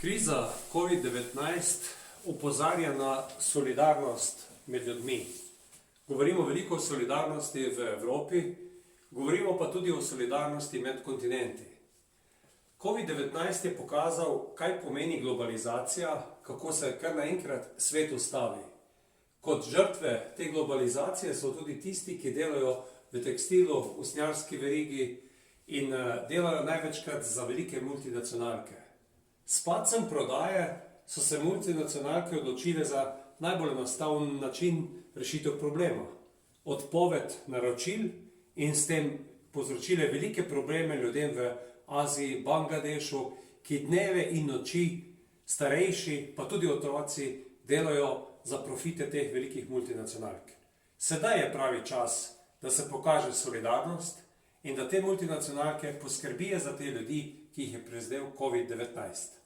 Kriza COVID-19 opozarja na solidarnost med ljudmi. Govorimo veliko o solidarnosti v Evropi, govorimo pa tudi o solidarnosti med kontinenti. COVID-19 je pokazal, kaj pomeni globalizacija, kako se kar naenkrat svet ustavi. Kot žrtve te globalizacije so tudi tisti, ki delajo v tekstilu, usnjarski verigi in delajo največkrat za velike multinacionalke. S padcem prodaje so se multinacionalke odločile za najbolj enostaven način rešitev problema. Odpoved naročil in s tem povzročile velike probleme ljudem v Aziji, Bangladešu, ki dneve in noči, starejši, pa tudi otroci, delajo za profite teh velikih multinacionalk. Sedaj je pravi čas, da se pokaže solidarnost in da te multinacionalke poskrbijo za te ljudi, ki jih je prizadel COVID-19.